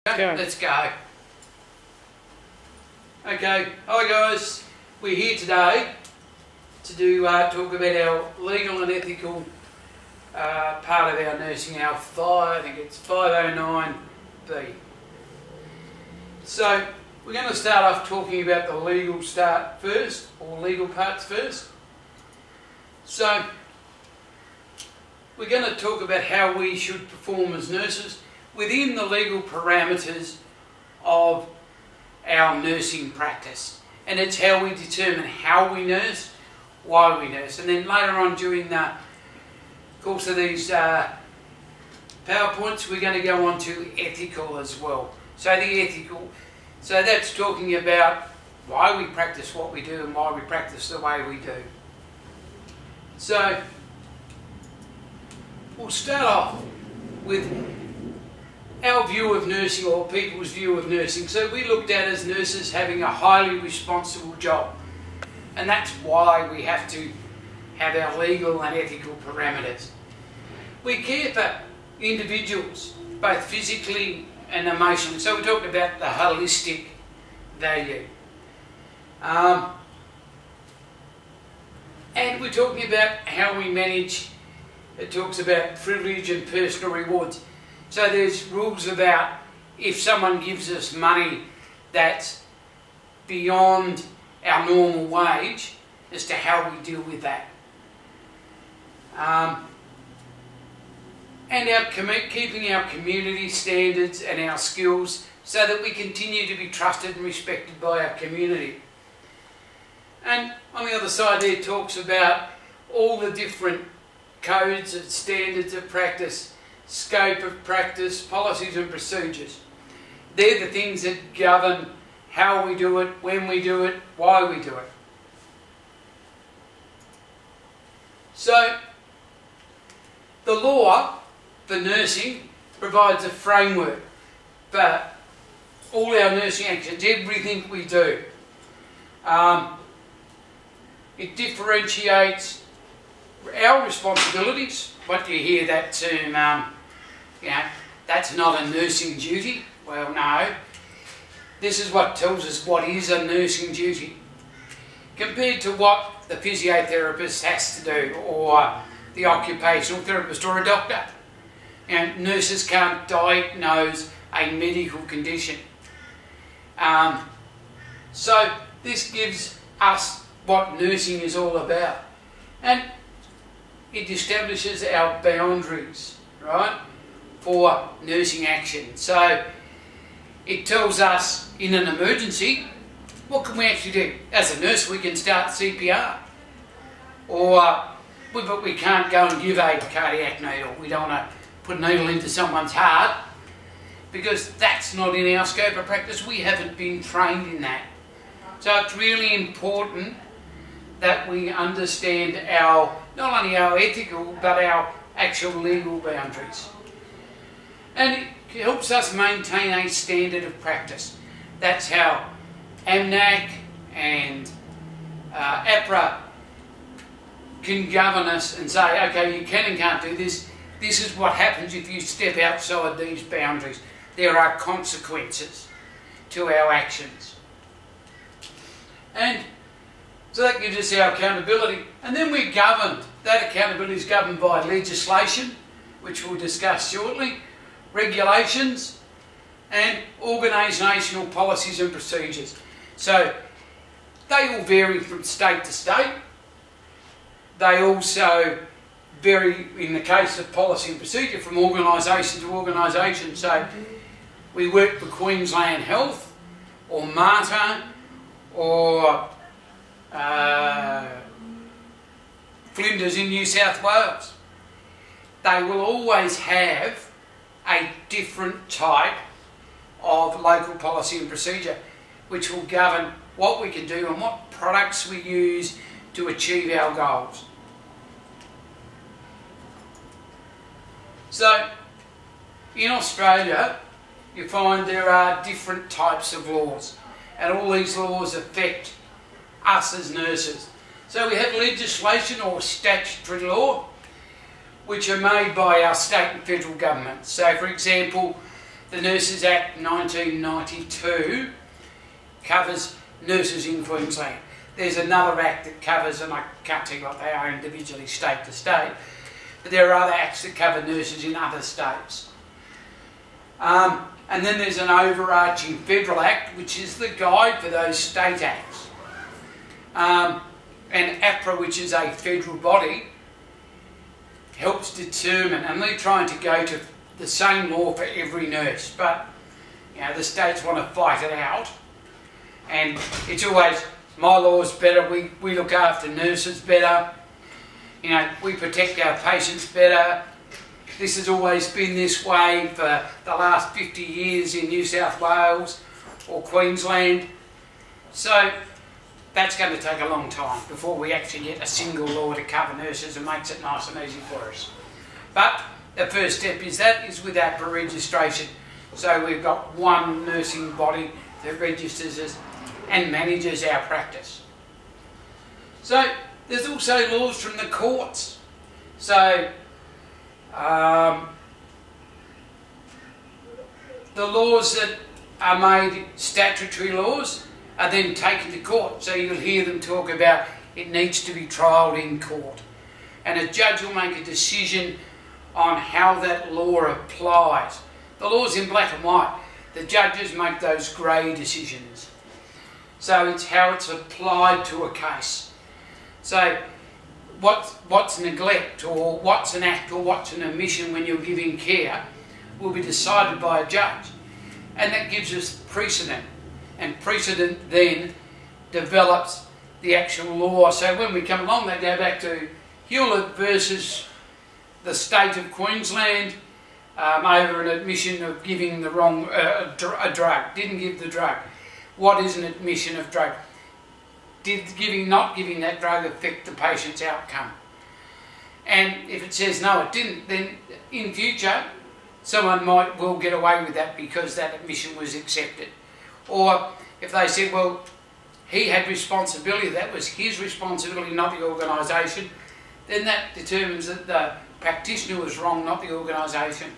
Go. Let's go. Okay, hi guys. We're here today to do talk about our legal and ethical part of our nursing, I think it's 509B. So we're going to start off talking about the legal start first, or legal parts first. So we're going to talk about how we should perform as nurses within the legal parameters of our nursing practice. And it's how we determine how we nurse, why we nurse. And then later on during the course of these PowerPoints, we're going to go on to ethical as well. So the ethical, so that's talking about why we practice what we do and why we practice the way we do. So we'll start off with our view of nursing, or people's view of nursing. So we looked at as nurses having a highly responsible job, and that's why we have to have our legal and ethical parameters. We care for individuals, both physically and emotionally. So we talked about the holistic value. And we're talking about how we manage, it talks about privilege and personal rewards. So there's rules about if someone gives us money that's beyond our normal wage as to how we deal with that. And keeping our community standards and our skills so that we continue to be trusted and respected by our community. And on the other side there, it talks about all the different codes and standards of practice, scope of practice, policies and procedures. They're the things that govern how we do it, when we do it, why we do it. So, the law for nursing provides a framework for all our nursing actions, everything we do. It differentiates our responsibilities. What do you hear that term, that's not a nursing duty? Well, no. This is what tells us what is a nursing duty compared to what the physiotherapist has to do, or the occupational therapist, or a doctor. Nurses can't diagnose a medical condition. So this gives us what nursing is all about. And it establishes our boundaries, right, for nursing action. So it tells us in an emergency, what can we actually do? As a nurse, we can start CPR. But we can't go and give a cardiac needle. We don't want to put a needle into someone's heart because that's not in our scope of practice. We haven't been trained in that. So it's really important that we understand not only our ethical, but our actual legal boundaries. And it helps us maintain a standard of practice. That's how AMNAC and APRA can govern us and say, okay, you can and can't do this. This is what happens if you step outside these boundaries. There are consequences to our actions. And so that gives us our accountability. And then we're governed. That accountability is governed by legislation, which we'll discuss shortly, regulations, and organisational policies and procedures. So they all vary from state to state. They also vary, in the case of policy and procedure, from organisation to organisation. So we work for Queensland Health, or MATA, or Flinders in New South Wales. They will always have a different type of local policy and procedure which will govern what we can do and what products we use to achieve our goals. So in Australia you find there are different types of laws, and all these laws affect us as nurses. So we have legislation or statutory law which are made by our state and federal government. So for example, the Nurses Act 1992 covers nurses in Queensland. There's another act that covers, and I can't tell you what they are individually state to state, but there are other acts that cover nurses in other states. And then there's an overarching federal act, which is the guide for those state acts. And APRA, which is a federal body, helps determine, and they're trying to go to the same law for every nurse, but you know, the states want to fight it out, and it's always, my law's better, we look after nurses better, you know, we protect our patients better. This has always been this way for the last 50 years in New South Wales or Queensland. So that's going to take a long time before we actually get a single law to cover nurses and makes it nice and easy for us. But the first step is with APRA registration. So we've got one nursing body that registers us and manages our practice. So there's also laws from the courts. So the laws that are made statutory laws are then taken to court. So you'll hear them talk about it needs to be trialled in court. And a judge will make a decision on how that law applies. The law's in black and white. The judges make those grey decisions. So it's how it's applied to a case. So what's neglect, or what's an act, or what's an omission when you're giving care will be decided by a judge. And that gives us precedent. And precedent then develops the actual law. So when we come along, they go back to Hewlett versus the state of Queensland over an admission of giving the wrong a drug. Didn't give the drug. What is an admission of drug? Did not giving that drug affect the patient's outcome? And if it says no, it didn't, then in future someone will get away with that because that admission was accepted. Or if they said, well, he had responsibility, that was his responsibility, not the organisation, then that determines that the practitioner was wrong, not the organisation.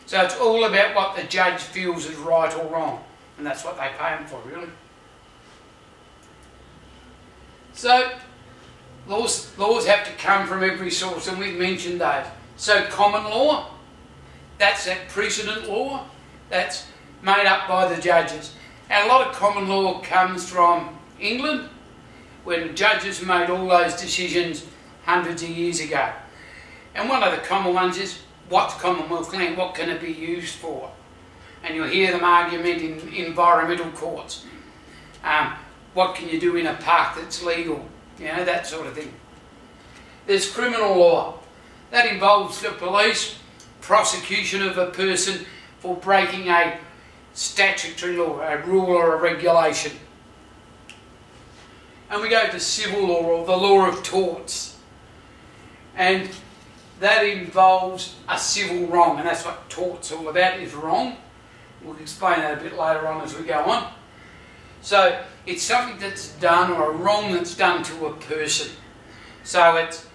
So it's all about what the judge feels is right or wrong, and that's what they pay him for, really. So laws have to come from every source, and we've mentioned those. So common law, that's that precedent law, that's made up by the judges. And a lot of common law comes from England, when judges made all those decisions hundreds of years ago. And one of the common ones is, what's Commonwealth land? What can it be used for? And you'll hear them argument in environmental courts. What can you do in a park that's legal? You know, that sort of thing. There's criminal law. That involves the police prosecution of a person for breaking a statutory law, a rule or a regulation. And we go to civil law, or the law of torts. And that involves a civil wrong, and that's what tort's all about, is wrong. We'll explain that a bit later on as we go on. So it's something that's done, or a wrong that's done to a person. So it's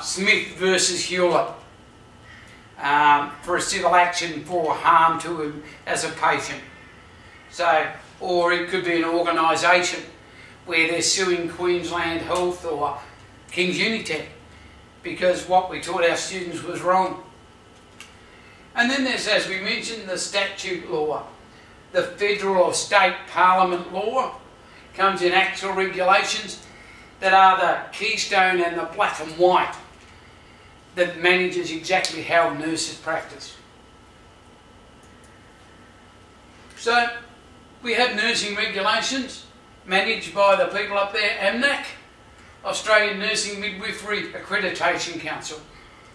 Smith versus Hewlett for a civil action for harm to him as a patient. So, or it could be an organisation where they're suing Queensland Health or King's Unitec because what we taught our students was wrong. And then there's, as we mentioned, the statute law. The federal or state parliament law comes in acts or regulations that are the keystone and the black and white that manages exactly how nurses practice. So we have nursing regulations managed by the people up there, AMNAC, Australian Nursing Midwifery Accreditation Council.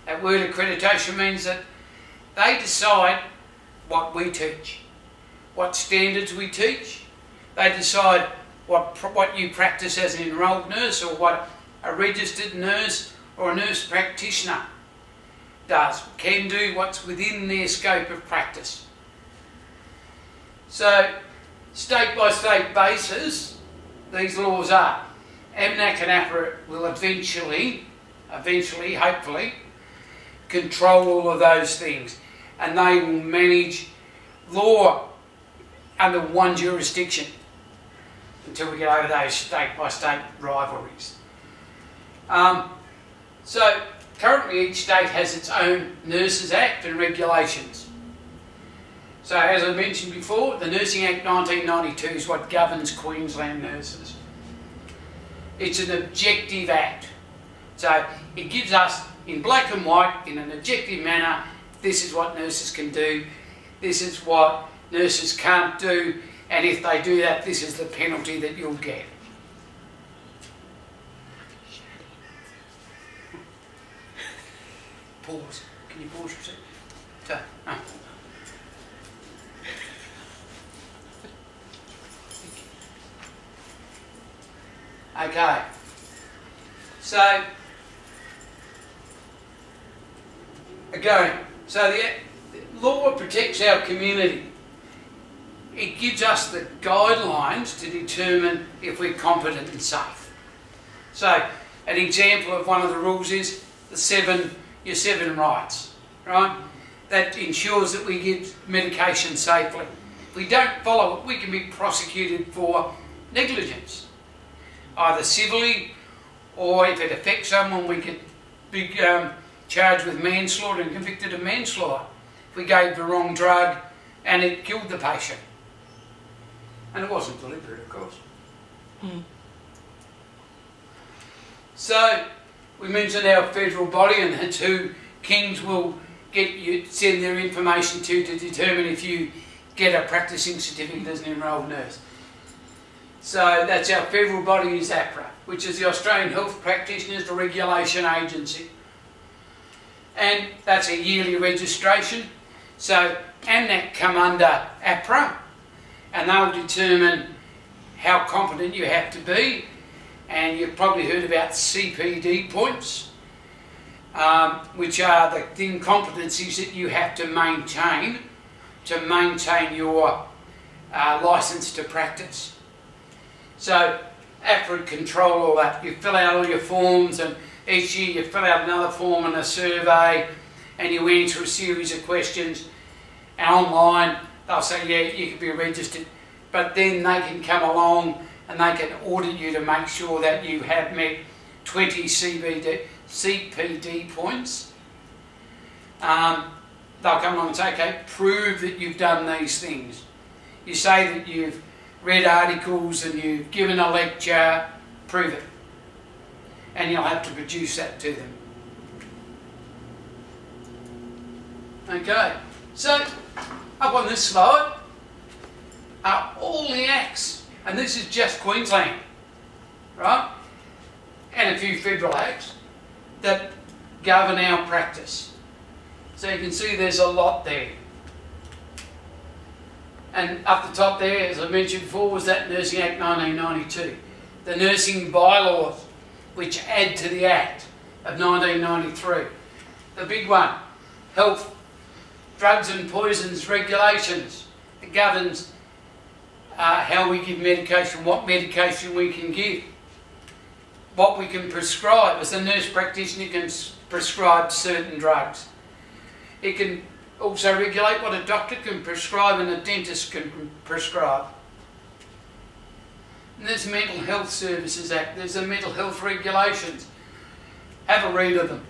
That word accreditation means that they decide what we teach, what standards we teach. They decide what you practice as an enrolled nurse, or what a registered nurse or a nurse practitioner does, can do, what's within their scope of practice. So, state by state basis, these laws are. AMNAC and APRA will eventually, hopefully, control all of those things. and they will manage law under one jurisdiction until we get over those state-by-state rivalries. So currently each state has its own Nurses Act and regulations. So as I mentioned before, the Nursing Act 1992 is what governs Queensland nurses. It's an objective act. So it gives us in black and white, in an objective manner, this is what nurses can do, this is what nurses can't do, and if they do that, this is the penalty that you'll get. Pause. Can you pause for a second? Okay. So, again, so the law protects our community. It gives us the guidelines to determine if we're competent and safe. So, an example of one of the rules is your seven rights, right? That ensures that we give medication safely. If we don't follow it, we can be prosecuted for negligence, either civilly, or if it affects someone, we could be charged with manslaughter and convicted of manslaughter if we gave the wrong drug and it killed the patient. And it wasn't deliberate, of course. So, we mentioned our federal body, and that's who Kings will send their information to determine if you get a practicing certificate as an enrolled nurse. So that's our federal body is APRA, which is the Australian Health Practitioners Regulation Agency. And that's a yearly registration. So AMNAC come under APRA, and they'll determine how competent you have to be. And you've probably heard about CPD points, which are the incompetencies that you have to maintain your licence to practice. So APRA control all that. You fill out all your forms, and each year you fill out another form and a survey, and you answer a series of questions. And online they'll say, yeah, you can be registered, but then they can come along and they can audit you to make sure that you have met 20 CPD points. They'll come along and say, okay, prove that you've done these things. You say that you've read articles and you've given a lecture, prove it. And you'll have to produce that to them. Okay, so up on this slide are all the acts, and this is just Queensland, right? And a few federal acts that govern our practice. So you can see there's a lot there. And up the top there, as I mentioned before, was that Nursing Act 1992. The nursing bylaws, which add to the Act of 1993. The big one, Health, Drugs and Poisons Regulations. It governs how we give medication, what medication we can give, what we can prescribe. As a nurse practitioner, you can prescribe certain drugs. It can also regulate what a doctor can prescribe and a dentist can prescribe. And there's Mental Health Services Act, there's the Mental Health Regulations. Have a read of them.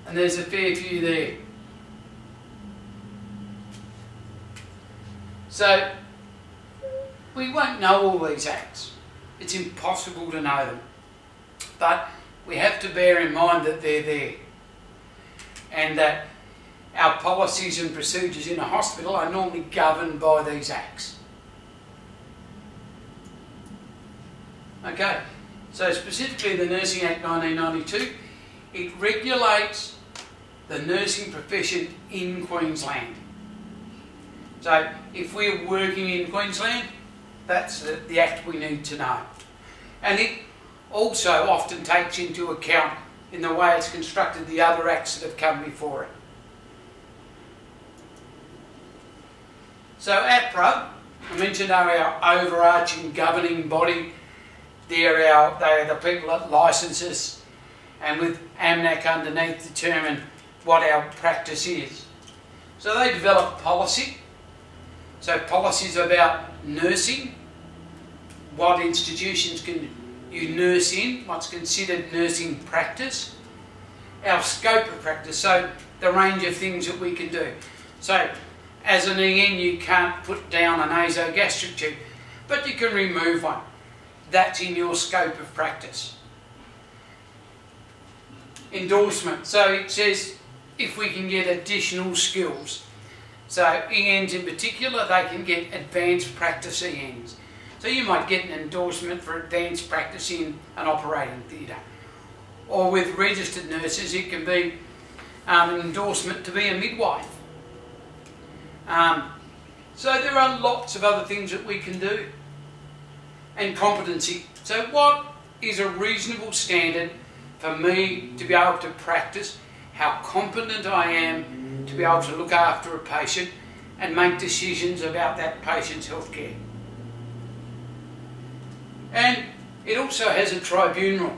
And there's a fair few there. So, we won't know all these acts. It's impossible to know them. But we have to bear in mind that they're there. And that our policies and procedures in a hospital are normally governed by these acts. Okay, so specifically the Nursing Act 1992, it regulates the nursing profession in Queensland. So if we're working in Queensland, that's the act we need to know. And it also often takes into account, in the way it's constructed, the other acts that have come before it. So APRA, I mentioned, are our overarching governing body. They are the people that licence us, and with AMNAC underneath determine what our practice is. So they develop policy. So policy is about nursing, what institutions can you nurse in, what's considered nursing practice, our scope of practice, so the range of things that we can do. So as an EN you can't put down a nasogastric tube, but you can remove one. That's in your scope of practice. Endorsement, so it says if we can get additional skills. So ENs in particular, they can get advanced practice ENs. So you might get an endorsement for advanced practice in an operating theatre. Or with registered nurses, it can be an endorsement to be a midwife. So there are lots of other things that we can do. And competency. So what is a reasonable standard for me to be able to practice, how competent I am to be able to look after a patient and make decisions about that patient's healthcare. And it also has a tribunal,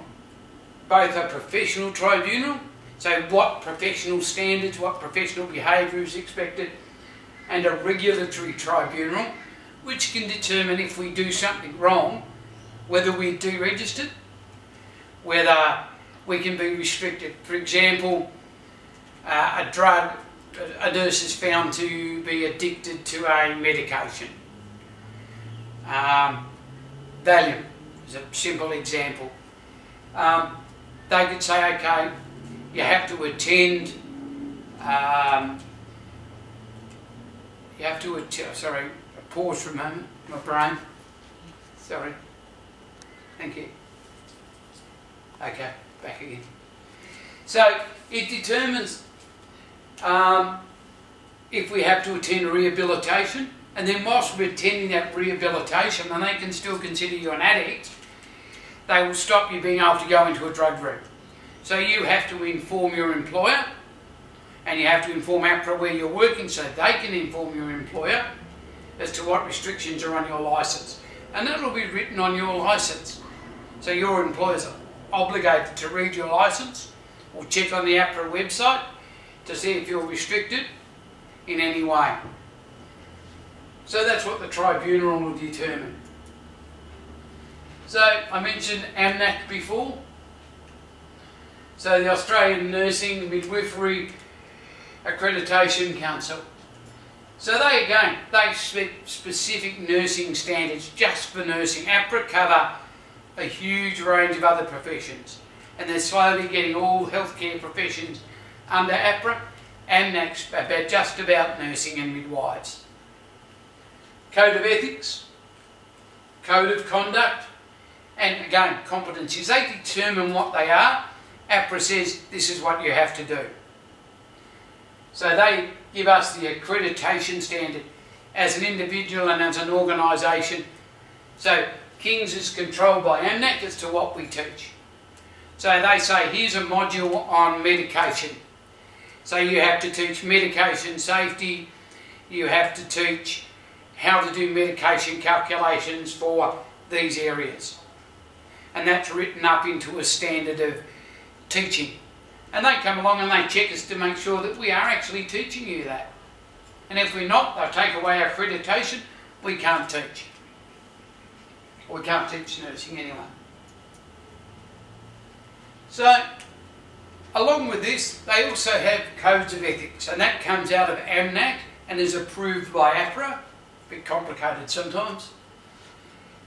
both a professional tribunal, so what professional standards, what professional behaviour is expected, and a regulatory tribunal, which can determine if we do something wrong, whether we're deregistered, whether we can be restricted. For example, a drug, a nurse is found to be addicted to a medication. Valium is a simple example. They could say, okay, you have to attend, sorry, pause for a moment, my brain, sorry, thank you. Okay, back again. So it determines if we have to attend rehabilitation, and then whilst we're attending that rehabilitation, and they can still consider you an addict, they will stop you being able to go into a drug room. So you have to inform your employer, and you have to inform APRA where you're working so they can inform your employer as to what restrictions are on your licence. And that will be written on your licence. So your employer's obligated to read your licence or check on the APRA website to see if you're restricted in any way. So that's what the tribunal will determine. So I mentioned AMNAC before. So the Australian Nursing Midwifery Accreditation Council. So they set specific nursing standards just for nursing. APRA cover a huge range of other professions, and they're slowly getting all healthcare professions under APRA. AMNAC's just about nursing and midwives. Code of ethics, code of conduct, and again, competencies. They determine what they are. APRA says this is what you have to do. So they give us the accreditation standard as an individual and as an organisation. So King's is controlled by AMNAC as to what we teach. So they say here's a module on medication. So you have to teach medication safety, you have to teach how to do medication calculations for these areas. And that's written up into a standard of teaching. And they come along and they check us to make sure that we are actually teaching you that. And if we're not, they'll take away our accreditation, we can't teach. We can't teach nursing anyway. So, along with this, they also have codes of ethics, and that comes out of AMNAC and is approved by APRA. A bit complicated sometimes.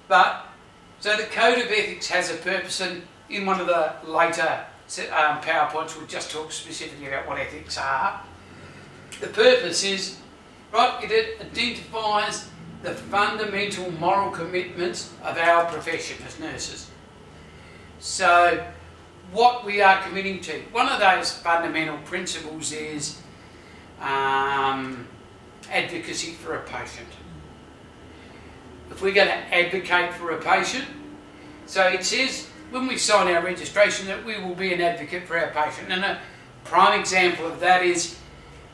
But, so the code of ethics has a purpose, and in one of the later PowerPoints we'll just talk specifically about what ethics are. The purpose is, right, it identifies the fundamental moral commitments of our profession as nurses. So, what we are committing to. One of those fundamental principles is advocacy for a patient. If we're going to advocate for a patient, so it says when we sign our registration that we will be an advocate for our patient. And a prime example of that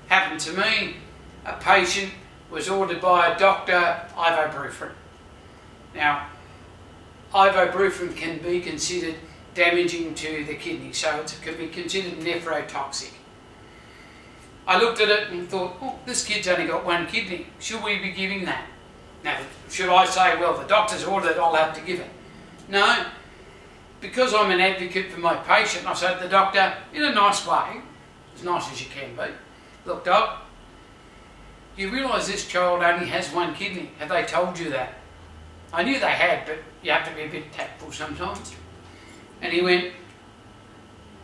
happened to me. A patient was ordered by a doctor ibuprofen. Now, ibuprofen can be considered damaging to the kidney, so it can be considered nephrotoxic. I looked at it and thought, oh, this kid's only got one kidney. Should we be giving that? Now, should I say, well, the doctor's ordered, I'll have to give it? No. Because I'm an advocate for my patient, I said to the doctor, in a nice way, as nice as you can be, look, Doc, you realise this child only has one kidney. Have they told you that? I knew they had, but you have to be a bit tactful sometimes. And he went,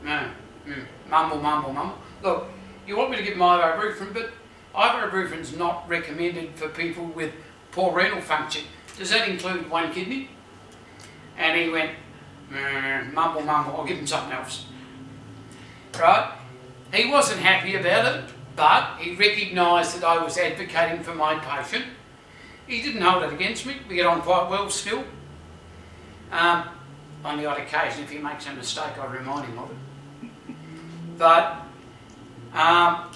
mumble, mumble, mumble. Look, you want me to give him ibuprofen, but ibuprofen's not recommended for people with poor renal function. Does that include one kidney? And he went, mumble, mumble, I'll give him something else. Right? He wasn't happy about it, but he recognised that I was advocating for my patient. He didn't hold it against me. We get on quite well still. On the odd occasion, if he makes a mistake, I remind him of it. But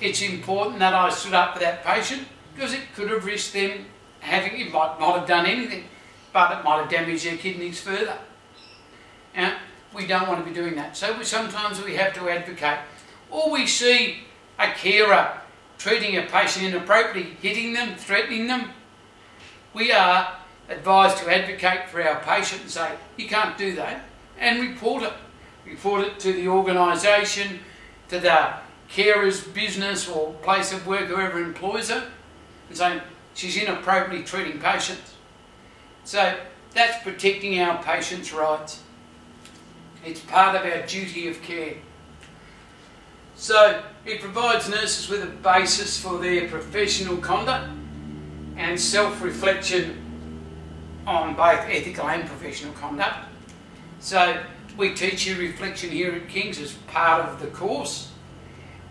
it's important that I stood up for that patient, because it could have risked them having, it might not have done anything, but it might have damaged their kidneys further. We don't want to be doing that. So sometimes we have to advocate. Or we see a carer treating a patient inappropriately, hitting them, threatening them. We are advised to advocate for our patient and say, you can't do that, and report it. Report it to the organisation, to the carer's business or place of work, whoever employs her, and saying she's inappropriately treating patients. So that's protecting our patients' rights. It's part of our duty of care. So it provides nurses with a basis for their professional conduct and self-reflection on both ethical and professional conduct. So we teach you reflection here at King's as part of the course,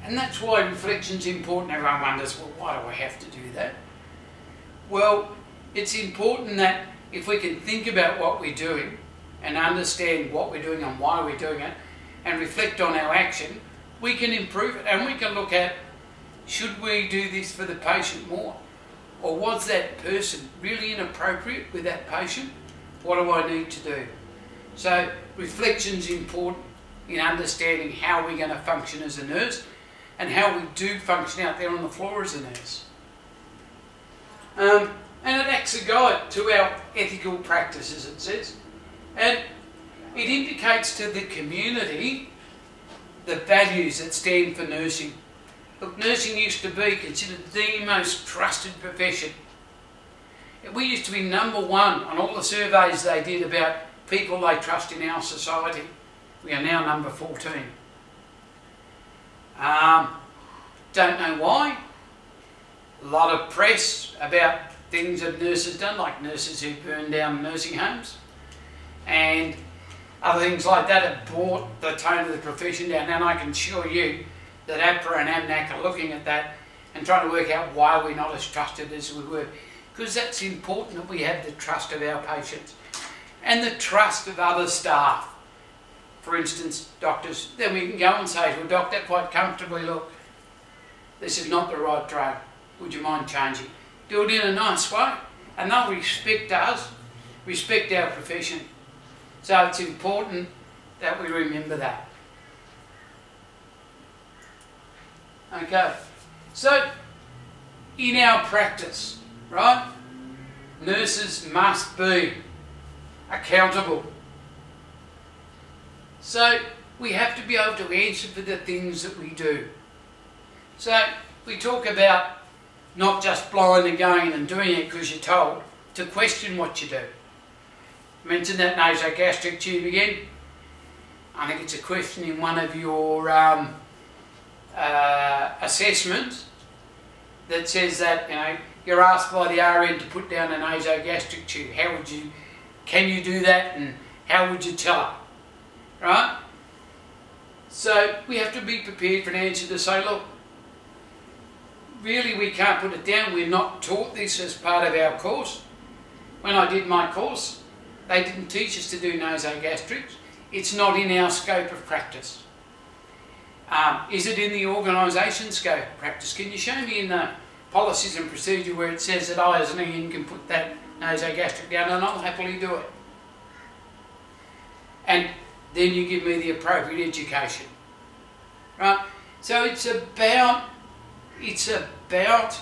and that's why reflection's important. Everyone wonders, well, why do I have to do that? Well, it's important that if we can think about what we're doing and understand what we're doing and why we're doing it and reflect on our action, we can improve it, and we can look at, should we do this for the patient more? Or was that person really inappropriate with that patient? What do I need to do? So reflection's important in understanding how we're going to function as a nurse and how we do function out there on the floor as a nurse. And it acts a guide to our ethical practices, it says. And it indicates to the community the values that stand for nursing. Look, nursing used to be considered the most trusted profession. We used to be number one on all the surveys they did about people they trust in our society. We are now number 14. Don't know why. A lot of press about things that nurses done, like nurses who burned down nursing homes, and other things like that have brought the tone of the profession down. And I can assure you that APRA and AMNAC are looking at that and trying to work out why we're not as trusted as we were. Because that's important, that we have the trust of our patients and the trust of other staff. For instance, doctors. Then we can go and say to a doctor quite comfortably, look, this is not the right drug. Would you mind changing? Do it in a nice way. And they'll respect us, respect our profession. So it's important that we remember that. Okay, so in our practice, right, nurses must be accountable. So we have to be able to answer for the things that we do. So we talk about not just blindly going and doing it because you're told, to question what you do. Mention that nasogastric tube again. I think it's a question in one of your assessments that says that, you know, you're asked by the RN to put down a nasogastric tube. How would you, can you do that, and how would you tell her? Right? So we have to be prepared for an answer to say, look, really we can't put it down. We're not taught this as part of our course. When I did my course, they didn't teach us to do nasogastrics. It's not in our scope of practice. Is it in the organisation scope of practice? Can you show me in the policies and procedure where it says that I as an EN can put that nasogastric down, and I'll happily do it. And then you give me the appropriate education. Right? So it's about It's about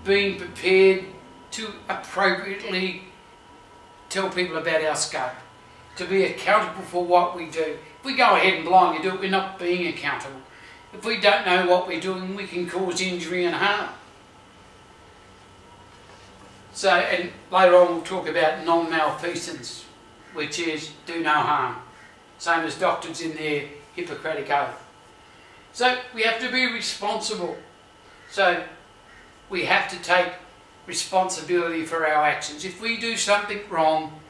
being prepared to appropriately tell people about our scope, to be accountable for what we do. If we go ahead and blindly do it, we're not being accountable. If we don't know what we're doing, we can cause injury and harm. So, and later on we'll talk about non-malfeasance, which is do no harm. Same as doctors in their Hippocratic Oath. So we have to be responsible. So we have to take responsibility for our actions. If we do something wrong,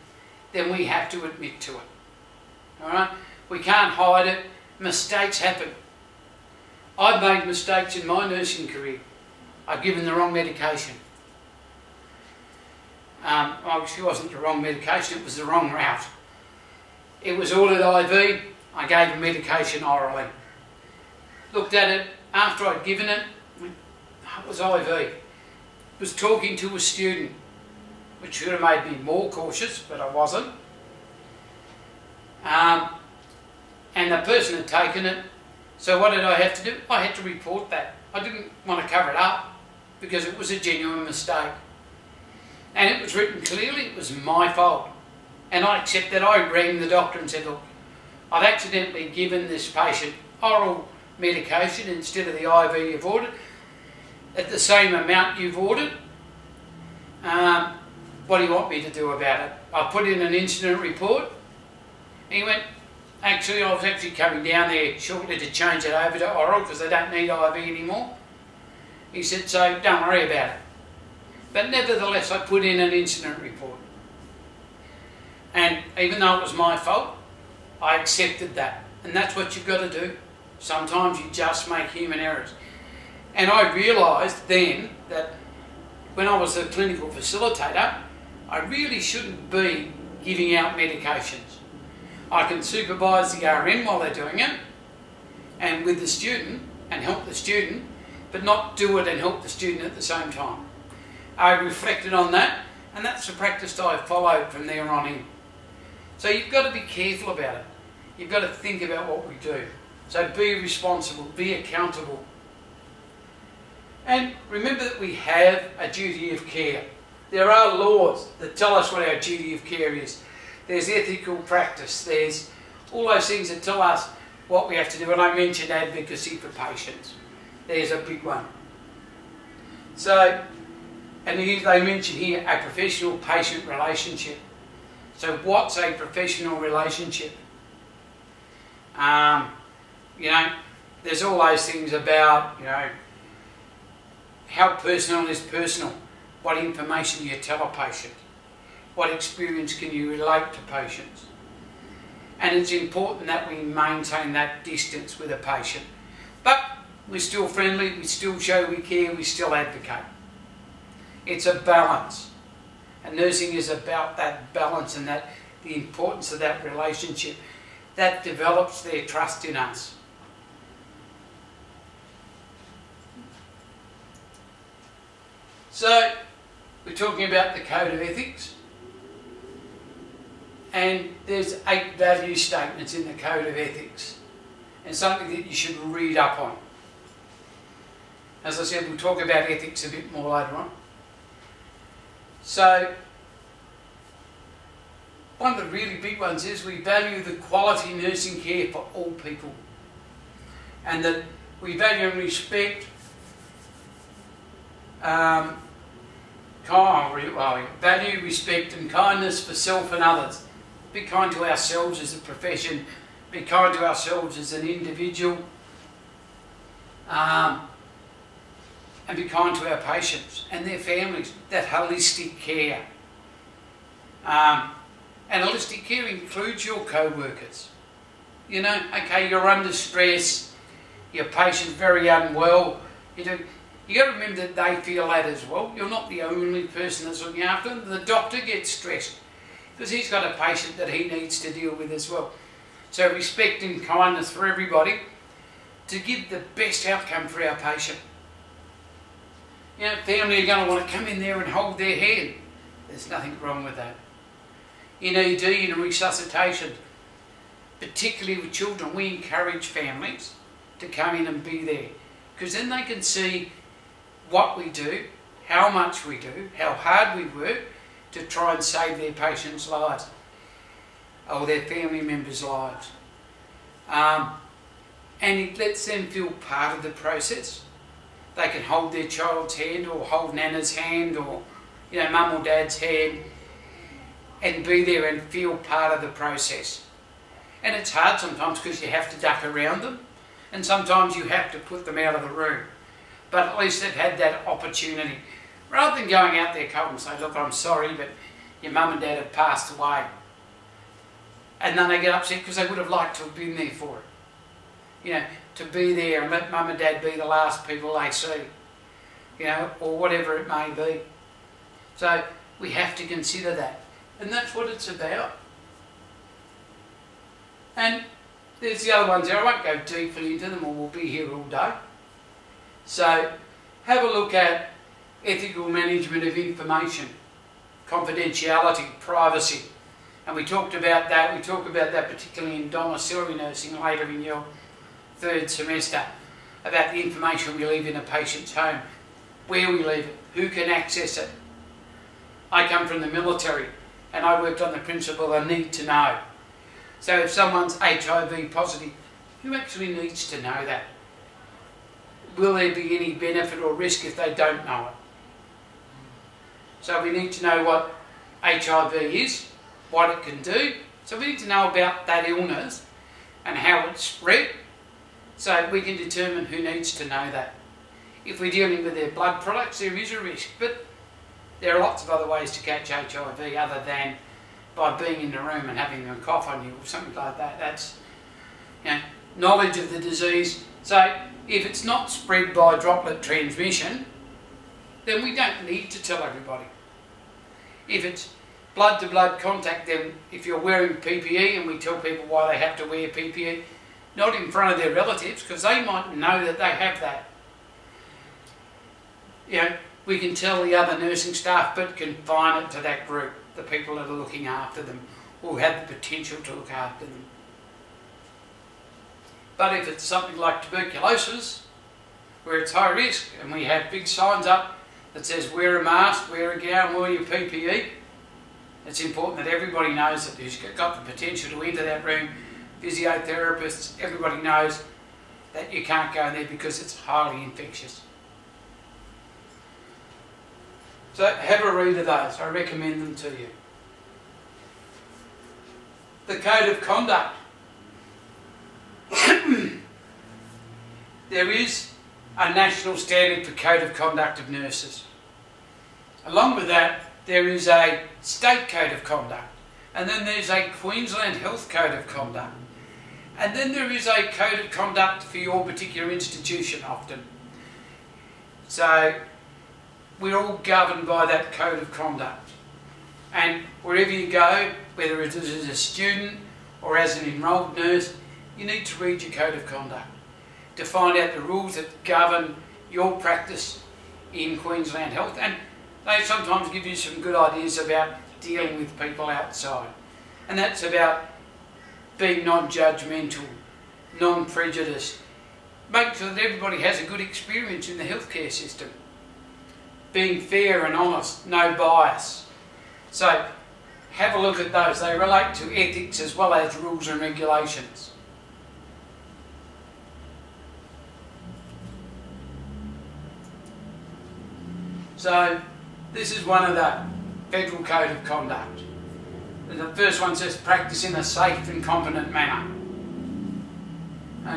then we have to admit to it. Alright? We can't hide it. Mistakes happen. I've made mistakes in my nursing career. I've given the wrong medication. Obviously it wasn't the wrong medication, it was the wrong route. It was ordered IV, I gave a medication orally. Looked at it, after I'd given it, it was IV. Was talking to a student, which should have made me more cautious, but I wasn't. And the person had taken it, so what did I have to do? I had to report that. I didn't want to cover it up, because it was a genuine mistake. And it was written clearly, it was my fault. And I accepted. I rang the doctor and said, look, I've accidentally given this patient oral medication instead of the IV you've ordered, at the same amount you've ordered. What do you want me to do about it? I put in an incident report. And he went, actually, I was actually coming down there shortly to change it over to oral because they don't need IV anymore. He said, so don't worry about it. But nevertheless, I put in an incident report. And even though it was my fault, I accepted that. And that's what you've got to do. Sometimes you just make human errors. And I realised then that when I was a clinical facilitator, I really shouldn't be giving out medications. I can supervise the RN while they're doing it, and with the student, and help the student, but not do it and help the student at the same time. I reflected on that, and that's the practice I followed from there on in. So you've got to be careful about it. You've got to think about what we do. So be responsible, be accountable. And remember that we have a duty of care. There are laws that tell us what our duty of care is. There's ethical practice, there's all those things that tell us what we have to do. And I mentioned advocacy for patients. There's a big one. So, and they mention here a professional-patient relationship. So what's a professional relationship? You know, there's all those things about, you know, how personal is personal? What information do you tell a patient? What experience can you relate to patients? And it's important that we maintain that distance with a patient. But we're still friendly, we still show we care, we still advocate. It's a balance. And nursing is about that balance and that the importance of that relationship that develops their trust in us. So, we're talking about the Code of Ethics, and there's 8 value statements in the Code of Ethics, and something that you should read up on. As I said, we'll talk about ethics a bit more later on. So, one of the really big ones is we value the quality nursing care for all people, and that we value and respect value, respect and kindness for self and others. Be kind to ourselves as a profession, be kind to ourselves as an individual, and be kind to our patients and their families, that holistic care. And holistic care includes your co-workers. You know, okay, you're under stress, your patient's very unwell, you got to remember that they feel that as well. You're not the only person that's looking after them. The doctor gets stressed because he's got a patient that he needs to deal with as well. So respect and kindness for everybody to give the best outcome for our patient. You know, family are going to want to come in there and hold their hand. There's nothing wrong with that. In ED, in resuscitation, particularly with children, we encourage families to come in and be there, because then they can see what we do, how much we do, how hard we work to try and save their patients' lives or their family members' lives. And it lets them feel part of the process. They can hold their child's hand or hold Nana's hand or, you know, mum or dad's hand and be there and feel part of the process. And it's hard sometimes because you have to duck around them and sometimes you have to put them out of the room. But at least they've had that opportunity. Rather than going out there cold and say, look, I'm sorry, but your mum and dad have passed away. And then they get upset because they would have liked to have been there for it. You know, to be there and let mum and dad be the last people they see. You know, or whatever it may be. So we have to consider that. And that's what it's about. And there's the other ones there. I won't go deeply into them or we'll be here all day. So have a look at ethical management of information, confidentiality, privacy. And we talked about that. We talk about that particularly in domiciliary nursing later in your third semester, about the information we leave in a patient's home, where we leave it, who can access it. I come from the military and I worked on the principle I need to know. So if someone's HIV positive, who actually needs to know that? Will there be any benefit or risk if they don't know it? So we need to know what HIV is, what it can do. So we need to know about that illness and how it's spread, so we can determine who needs to know that. If we're dealing with their blood products, there is a risk, but there are lots of other ways to catch HIV other than by being in the room and having a cough on you or something like that. That's, you know, knowledge of the disease. So if it's not spread by droplet transmission, then we don't need to tell everybody. If it's blood-to-blood contact, then if you're wearing PPE, and we tell people why they have to wear PPE, not in front of their relatives, because they might know that they have that. You know, we can tell the other nursing staff, but confine it to that group, the people that are looking after them, or have the potential to look after them. But if it's something like tuberculosis, where it's high risk, and we have big signs up that says wear a mask, wear a gown, wear your PPE, it's important that everybody knows that who's got the potential to enter that room. Physiotherapists, everybody knows that you can't go in there because it's highly infectious. So have a read of those. I recommend them to you. The Code of Conduct. There is a national standard for Code of Conduct of nurses. Along with that, there is a state Code of Conduct. And then there's a Queensland Health Code of Conduct. And then there is a Code of Conduct for your particular institution often. So we're all governed by that Code of Conduct. And wherever you go, whether it is as a student or as an enrolled nurse, you need to read your Code of Conduct to find out the rules that govern your practice in Queensland Health. And they sometimes give you some good ideas about dealing with people outside. And that's about being non-judgmental, non-prejudiced, make sure that everybody has a good experience in the healthcare system, being fair and honest, no bias. So have a look at those. They relate to ethics as well as rules and regulations. So this is one of the Federal Code of Conduct. The first one says practice in a safe and competent manner.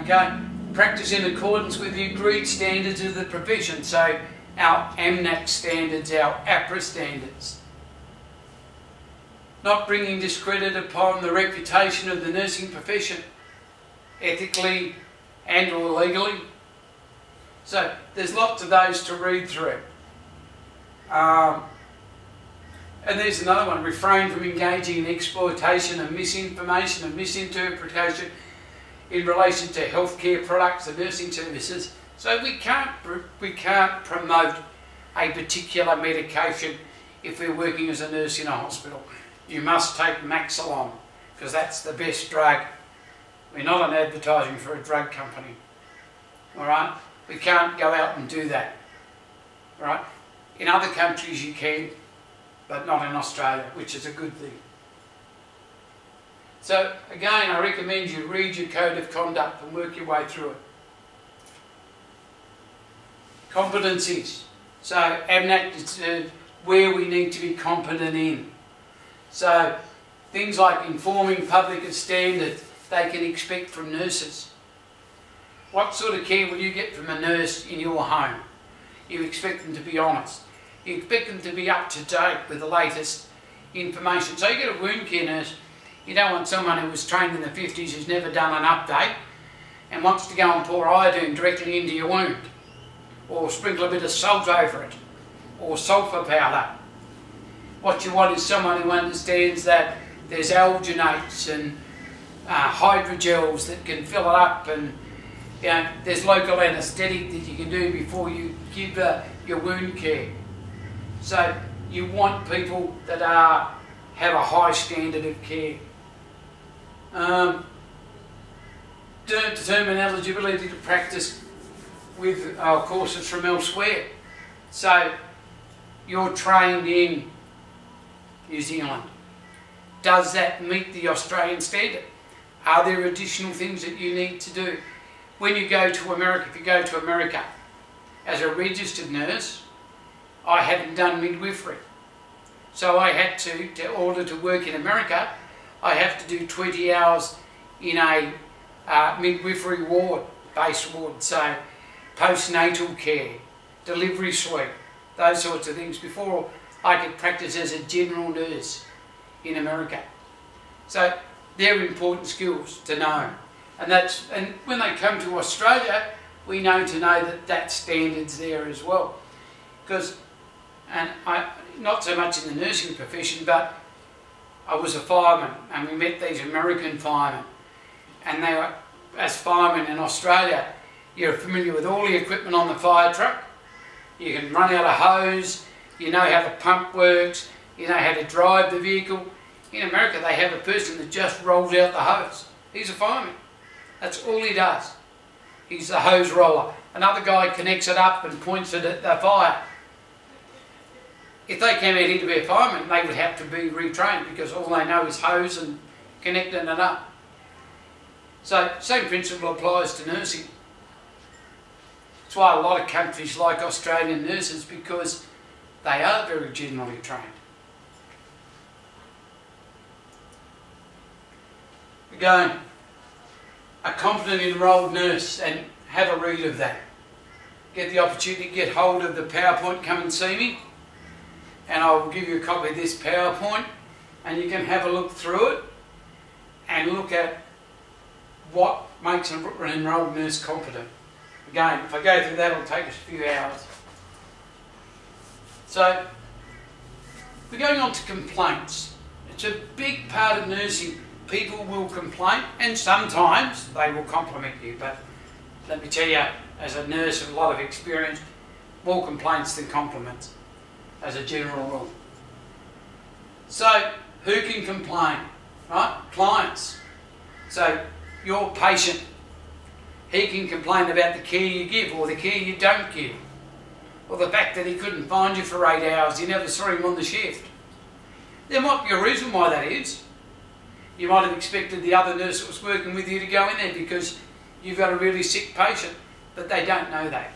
Okay, practice in accordance with the agreed standards of the profession. So our AMNAC standards, our APRA standards. Not bringing discredit upon the reputation of the nursing profession, ethically and or legally. So there's lots of those to read through. And there's another one, refrain from engaging in exploitation and misinformation and misinterpretation in relation to healthcare products and nursing services. So we can't promote a particular medication if we're working as a nurse in a hospital. You must take Maxilon because that's the best drug. We're not an advertising for a drug company. all right? We can't go out and do that, all right? In other countries you can, but not in Australia, which is a good thing. So again, I recommend you read your code of conduct and work your way through it. Competencies. So AMNAC is where we need to be competent in. So things like informing public of standards they can expect from nurses. What sort of care will you get from a nurse in your home? You expect them to be honest. You expect them to be up to date with the latest information. So you get a wound care nurse, you don't want someone who was trained in the 50s who's never done an update and wants to go and pour iodine directly into your wound, or sprinkle a bit of salt over it, or sulphur powder. What you want is someone who understands that there's alginates and hydrogels that can fill it up, and you know, there's local anaesthetic that you can do before you give your wound care. So you want people that have a high standard of care. Determine eligibility to practice with courses from elsewhere. So you're trained in New Zealand. Does that meet the Australian standard? Are there additional things that you need to do? When you go to America, if you go to America as a registered nurse, I hadn't done midwifery. So I had to, in order to work in America, I have to do 20 hours in a midwifery ward, base ward, so postnatal care, delivery suite, those sorts of things before I could practice as a general nurse in America. So they're important skills to know. And when they come to Australia, we know that standard's there as well. Because, not so much in the nursing profession, but I was a fireman and we met these American firemen, and they were, as firemen in Australia, you're familiar with all the equipment on the fire truck. You can run out a hose, you know how the pump works, you know how to drive the vehicle. In America they have a person that just rolls out the hose. He's a fireman. That's all he does. He's the hose roller. Another guy connects it up and points it at the fire. If they came out here to be a fireman, they would have to be retrained because all they know is hose and connecting it up. So, same principle applies to nursing. That's why a lot of countries like Australian nurses, because they are very generally trained. Again, a competent enrolled nurse, and have a read of that. Get the opportunity to get hold of the PowerPoint, come and see me, and I will give you a copy of this PowerPoint, and you can have a look through it and look at what makes an enrolled nurse competent. Again, if I go through that, it'll take us a few hours. So, we're going on to complaints. It's a big part of nursing. People will complain, and sometimes they will compliment you, but let me tell you, as a nurse with a lot of experience, more complaints than compliments, as a general rule. So, who can complain? Right? Clients. So, your patient, he can complain about the care you give or the care you don't give, or the fact that he couldn't find you for 8 hours, you never saw him on the shift. There might be a reason why that is. You might have expected the other nurse that was working with you to go in there because you've got a really sick patient, but they don't know that.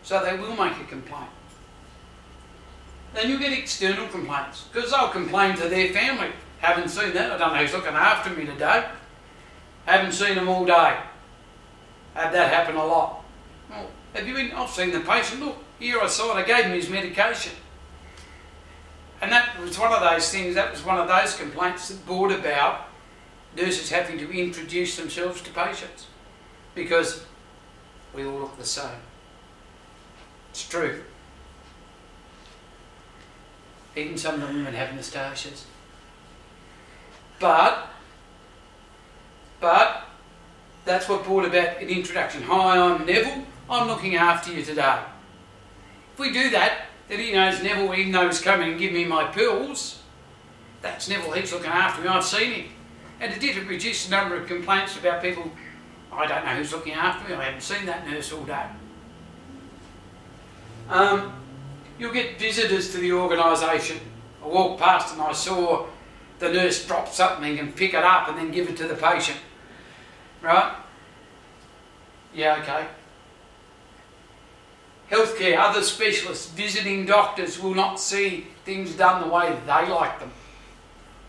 So they will make a complaint. Then you'll get external complaints, because they'll complain to their family. Haven't seen that, I don't know who's looking after me today. Haven't seen them all day. Had that happen a lot. Well, have you been? I've seen the patient, look, here I saw it, I gave him his medication. And that was one of those things, that was one of those complaints that brought about nurses having to introduce themselves to patients, because we all look the same. It's true. Even some of the women have moustaches. But that's what brought about an introduction. Hi, I'm Neville. I'm looking after you today. If we do that, then he knows Neville, even though he's coming and giving me my pills, that's Neville, he's looking after me, I've seen him. And it did, it reduced the number of complaints about people, I don't know who's looking after me. I haven't seen that nurse all day. You'll get visitors to the organisation. I walked past and I saw the nurse drop something and pick it up and then give it to the patient. Right? Yeah, okay. Healthcare, other specialists, visiting doctors will not see things done the way they like them.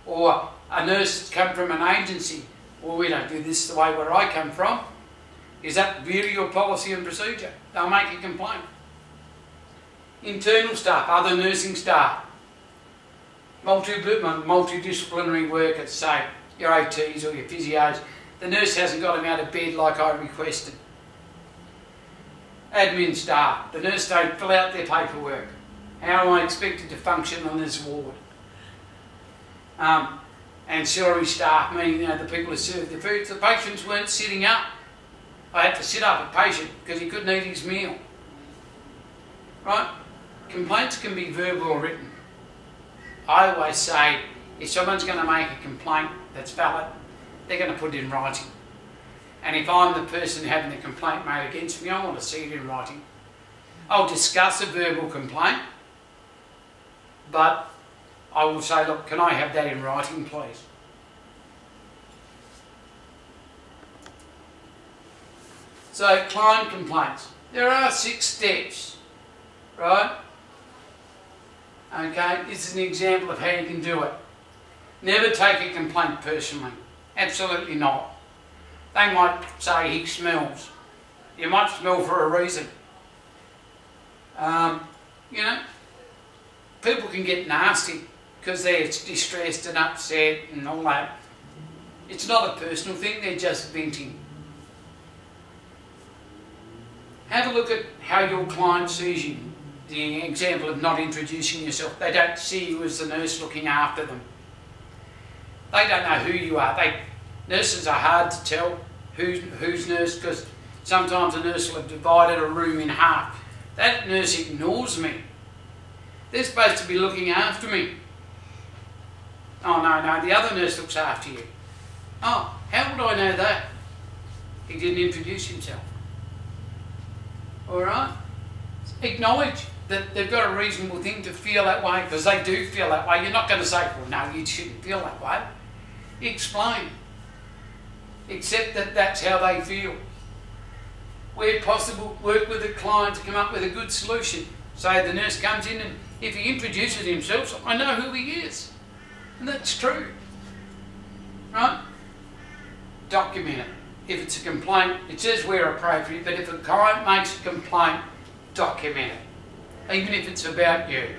Or a nurse that's come from an agency, well, we don't do this the way where I come from. Is that really your policy and procedure? They'll make a complaint. Internal staff, other nursing staff, multidisciplinary workers, say your OTs or your physios, the nurse hasn't got them out of bed like I requested. Admin staff, the nurse don't fill out their paperwork. How am I expected to function on this ward? Ancillary staff, meaning the people who serve the food. The patients weren't sitting up. I had to sit up a patient because he couldn't eat his meal. Right? Complaints can be verbal or written. I always say, if someone's going to make a complaint that's valid, they're going to put it in writing. And if I'm the person having the complaint made against me, I want to see it in writing. I'll discuss a verbal complaint, but I will say, look, can I have that in writing, please? So, client complaints. There are 6 steps, right? Okay, this is an example of how you can do it. Never take a complaint personally. Absolutely not. They might say he smells. You might smell for a reason. People can get nasty because they're distressed and upset and all that. It's not a personal thing, they're just venting. Have a look at how your client sees you. The example of not introducing yourself. They don't see you as the nurse looking after them. They don't know who you are. Nurses are hard to tell who's nurse, because sometimes a nurse will have divided a room in half. That nurse ignores me. They're supposed to be looking after me. Oh no, the other nurse looks after you. Oh, how would I know that? He didn't introduce himself. Alright? Acknowledge that they've got a reasonable thing to feel that way, because they do feel that way. You're not going to say, well, no, you shouldn't feel that way. Explain. Accept that that's how they feel. Where possible, work with the client to come up with a good solution. So the nurse comes in and if he introduces himself, I know who he is. And that's true. Right? Document it. If it's a complaint, it says where appropriate, but if a client makes a complaint, document it. Even if it's about you.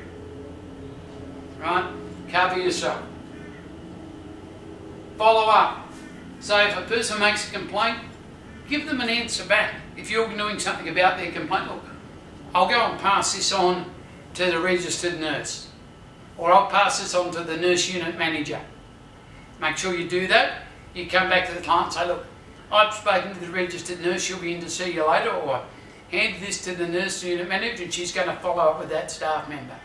Right? Cover yourself. Follow up. So if a person makes a complaint, give them an answer back. If you're doing something about their complaint, look, I'll go and pass this on to the registered nurse. Or I'll pass this on to the nurse unit manager. Make sure you do that. You come back to the client and say, look, I've spoken to the registered nurse, she'll be in to see you later, or hand this to the nurse unit manager and she's going to follow up with that staff member.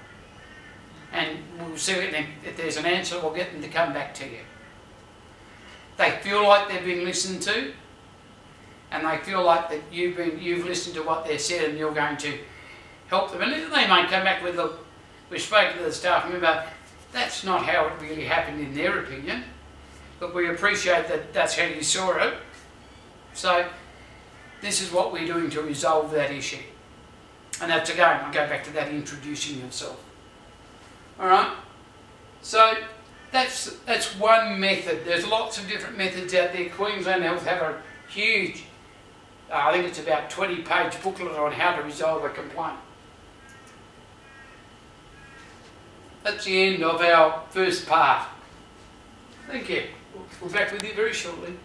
And we'll see if there's an answer, we'll get them to come back to you. They feel like they've been listened to, and they feel like that you've listened to what they've said and you're going to help them. And they may come back with, look, we've spoken to the staff member, that's not how it really happened in their opinion, but we appreciate that that's how you saw it. So this is what we're doing to resolve that issue. And that's again, I'll go back to that introducing yourself. Alright? So that's one method. There's lots of different methods out there. Queensland Health have a huge, I think it's about 20-page booklet on how to resolve a complaint. That's the end of our first part. Thank you. We'll be back with you very shortly.